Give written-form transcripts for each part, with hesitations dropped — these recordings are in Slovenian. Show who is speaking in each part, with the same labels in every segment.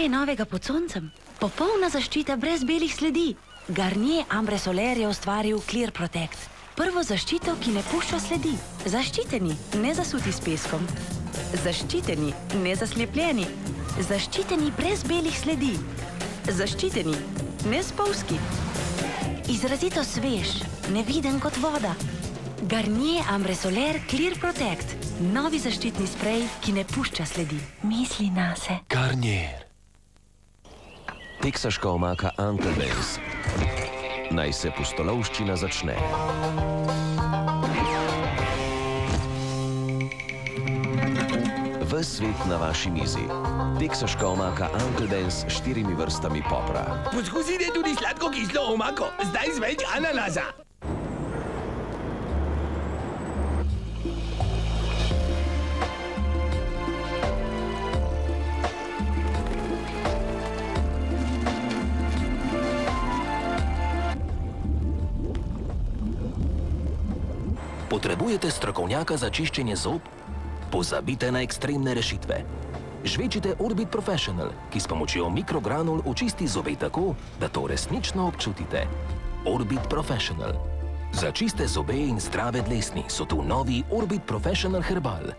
Speaker 1: Kaj je novega pod soncem? Popolna zaščita brez belih sledi. Garnier Ambre Soler je ustvaril Clear Protect. Prvo zaščito, ki ne pušča sledi. Zaščiteni, ne zasuti s peskom. Zaščiteni, ne zaslepljeni. Zaščiteni brez belih sledi. Zaščiteni, ne spolzki. Izrazito svež, neviden kot voda. Garnier Ambre Soler Clear Protect. Novi zaščitni sprej, ki ne pušča sledi. Misli nase.
Speaker 2: Garnier. Teksaška omaka Uncle Ben's. Naj se pustolovščina začne. Ves svet na vaši mizi. Teksaška omaka Uncle Ben's s 4 vrstami popra.
Speaker 3: Poskusite tudi sladko-kislo omako, zdaj z več ananasa.
Speaker 4: Potrebujete strokovnjaka za čiščenje zob? Pozabite na ekstremne rešitve. Žvečite Orbit Professional, ki s pomočjo mikrogranul očisti zobe tako, da to resnično občutite. Orbit Professional. Za čiste zobe in zdrave dlesni so tu novi Orbit Professional Herbal.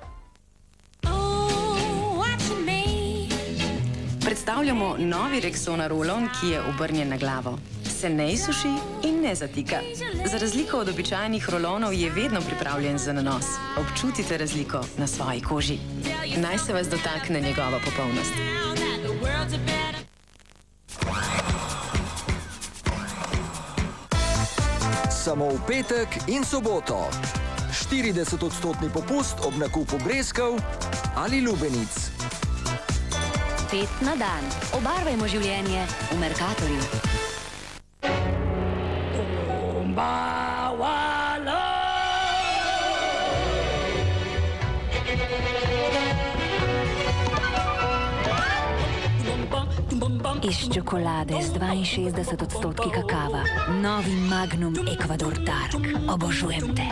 Speaker 5: Predstavljamo novi Rexona Rolon, ki je obrnjen na glavo. Se ne izsuši in ne zatika. Za razliko od običajnih rolonov je vedno pripravljen za nanos. Občutite razliko na svoji koži. Naj se vas dotakne njegova popolnost.
Speaker 6: Samo v petek in soboto. 40% popust ob nakupu breskov ali lubenic.
Speaker 1: 5 na dan. Obarvajmo življenje v Mercatorju. Iz čokolade z 62% kakava. Novi Magnum Ecuador Dark. Obožujem te.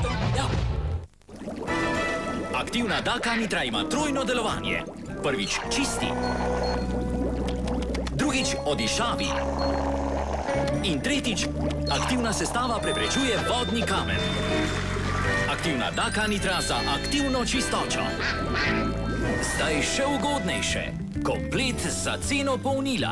Speaker 7: Aktivna Daka Nitra ima trojno delovanje. Prvič čisti. Drugič odišavi. In tretjič, aktivna sestava preprečuje vodni kamen. Aktivna Daka Nitra za aktivno čistočo. Zdaj še ugodnejše. Komplet za ceno polnila.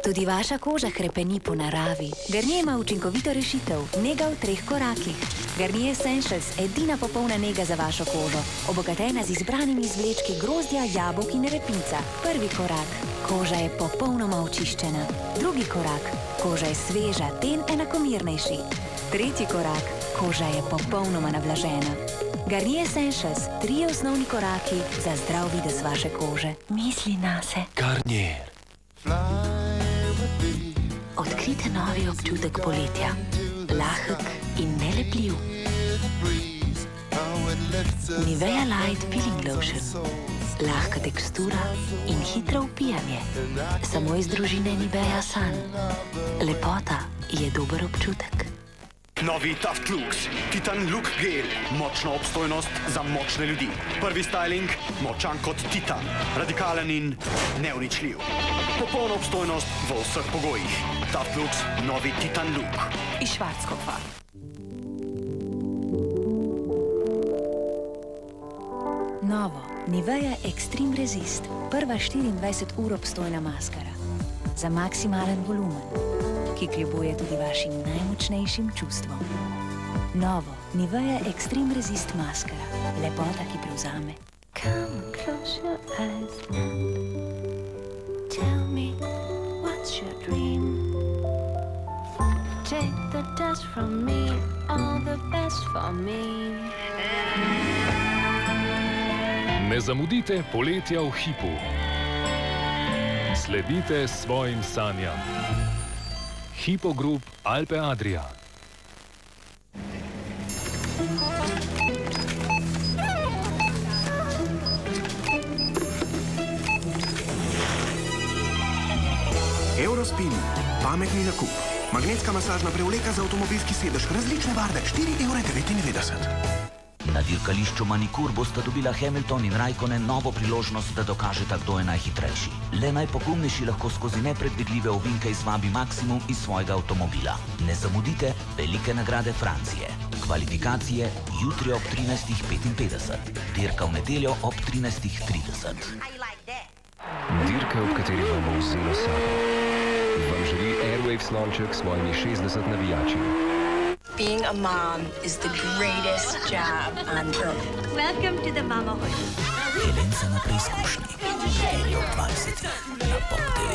Speaker 1: Tudi vaša koža hrepeni po naravi. Garnier ima učinkovito rešitev. Nega v 3 korakih. Garnier Essentials, edina popolna nega za vašo kožo. Obogatena z izbranimi izvlečki grozdja, jabolk in repinca. Prvi korak. Koža je popolnoma očiščena. Drugi korak. Koža je sveža, ten enakomernejši. Tretji korak. Koža je popolnoma navlažena. Garnier Essentials, 3 osnovni koraki za zdrav videz vaše kože. Misli nase.
Speaker 2: Garnier.
Speaker 1: Odkrite novi občutek poletja. Lahek in nelepljiv. Nivea Light Peeling Lotion. Lahka tekstura in hitro vpijanje. Samo iz družine Nivea Sun. Lepota je dober občutek.
Speaker 8: Novi Taft Lux, Titan Look Gel, močna obstojnost za močne ljudi. Prvi styling, močan kot Titan, radikalen in neuničljiv. Popolna obstojnost v vseh pogojih. Taft Lux, novi Titan Look.
Speaker 5: Iz Schwarzkopfa.
Speaker 1: Novo, Nivea Extreme Resist, prva 24 ur obstojna maskara. Za maksimalen volumen, ki kljubuje tudi vašim najmočnejšim čustvom. Novo, Nivea Extreme Resist maskara. Lepota, ki prevzame. Come close your eyes and tell me what's your dream. Take the dust from me, all the best for me.
Speaker 9: Ne zamudite poletja v Hipu. Sledite svojim sanjam. Hypo Group Alpe Adria.
Speaker 10: Eurospin. Pametni nakup. Magnetska masažna prevleka za avtomobilski sedež. Različne barve. 4,99 €. Na dirkališču Manikur bosta dobila Hamilton in Raikkonen novo priložnost, da dokažeta, kdo je najhitrejši. Le najpogumnejši lahko skozi nepredvidljive ovinke izvabi maksimum iz svojega avtomobila. Ne zamudite velike nagrade Francije. Kvalifikacije jutri ob 13:55. Dirka v nedeljo ob 13:30.
Speaker 2: Dirka, v kateri bomo vzeli sabo. Vam želi Airwaves lonček s svojimi 60 navijači.
Speaker 11: Being a mom is the greatest job on earth.
Speaker 1: Welcome to the Mama Hood.
Speaker 10: Helenca na preizkušnji. 24 na Pop TV.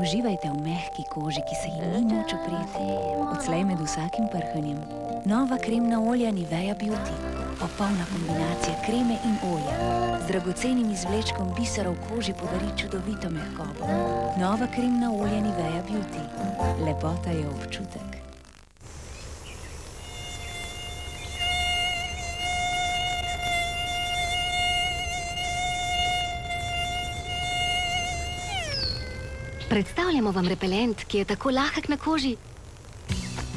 Speaker 1: Uživajte v mehki koži, ki se ji ni moč upreti. Odslej med vsakim prhanjem. Nova kremna olja Nivea Beauty. Popolna kombinacija kreme in olja. Z dragocenim izvlečkom bisera v koži podari čudovito mehkobo. Nova kremna olja Nivea Beauty. Lepota je občutek.
Speaker 12: Predstavljamo vam repelent, ki je tako lahek na koži,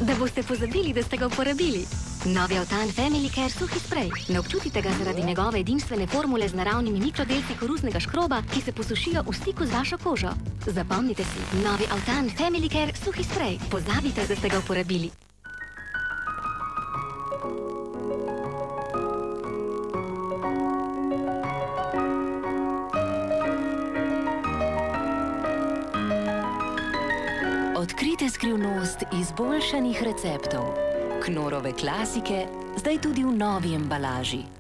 Speaker 12: da boste pozabili, da ste ga uporabili. Novi Autan Family Care suhi sprej. Ne občutite ga zaradi njegove edinstvene formule z naravnimi mikrodelci koruznega škroba, ki se posušijo v stiku z vašo kožo. Zapomnite si, novi Autan Family Care suhi sprej. Pozabite, da ste ga uporabili.
Speaker 1: Odkrite skrivnost izboljšanih receptov. Knorove klasike, zdaj tudi v novi embalaži.